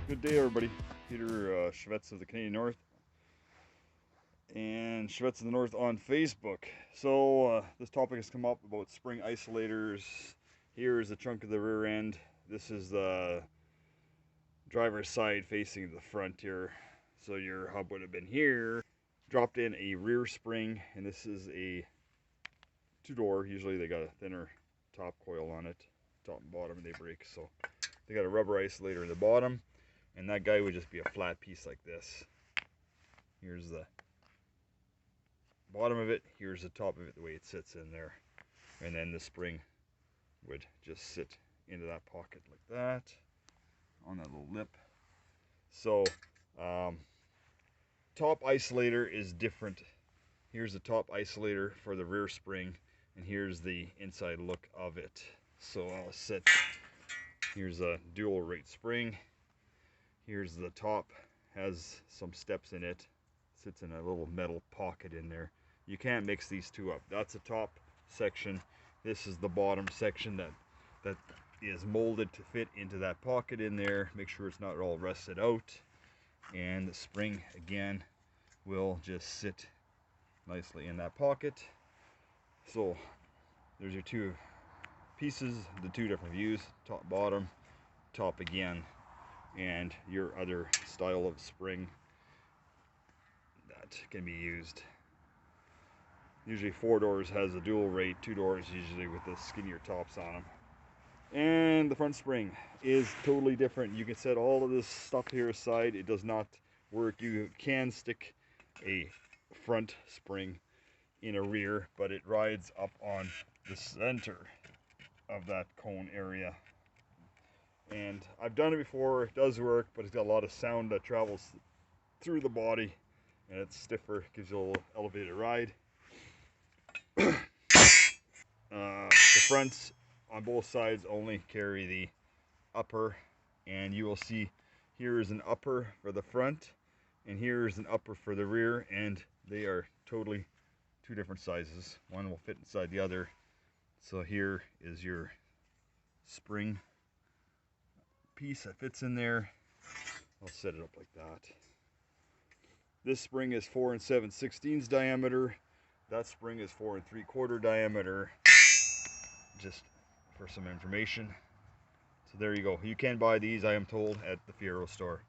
Good day, everybody. Peter, Chevettes of the Canadian North, and Chevettes of the North on Facebook. So this topic has come up about spring isolators. Here is the trunk of the rear end. This is the driver's side facing the front here. So your hub would have been here. Dropped in a rear spring, and this is a two-door. Usually they got a thinner top coil on it. Top and bottom they break, so they got a rubber isolator in the bottom. And that guy would just be a flat piece like this. Here's the bottom of it, here's the top of it, the way it sits in there. And then the spring would just sit into that pocket like that, on that little lip. So, top isolator is different. Here's the top isolator for the rear spring, and here's the inside look of it. So I'll set, here's a dual rate spring. Here's the top, has some steps in it, sits in a little metal pocket in there. You can't mix these two up. That's the top section. This is the bottom section that is molded to fit into that pocket in there. Make sure it's not all rusted out. And the spring, again, will just sit nicely in that pocket. So there's your two pieces, the two different views, top, bottom, top again, and your other style of spring that can be used. Usually 4 doors has a dual rate, 2 doors usually with the skinnier tops on them. And the front spring is totally different. You can set all of this stuff here aside. It does not work. You can stick a front spring in a rear, but it rides up on the center of that cone area. And I've done it before. It does work, but it's got a lot of sound that travels through the body, and it's stiffer, gives you a little elevated ride. The fronts on both sides only carry the upper, and you will see here is an upper for the front, and here is an upper for the rear, and they are totally two different sizes. One will fit inside the other. So here is your spring piece that fits in there. I'll set it up like that. This spring is 4 7/16 diameter. That spring is 4 3/4 diameter. Just for some information. So there you go. You can buy these, I am told, at the Fierro store.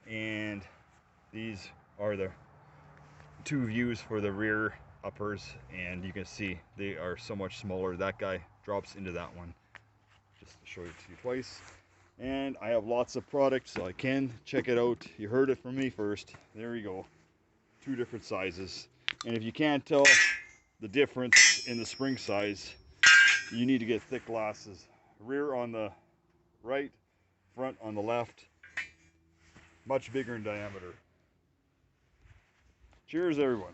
And these are the two views for the rear uppers, and you can see they are so much smaller. That guy drops into that one. Just to show it to you twice. And I have lots of products, so I can check it out. You heard it from me first. There you go. Two different sizes. And if you can't tell the difference in the spring size, you need to get thick glasses. Rear on the right, front on the left. Much bigger in diameter. Cheers, everyone.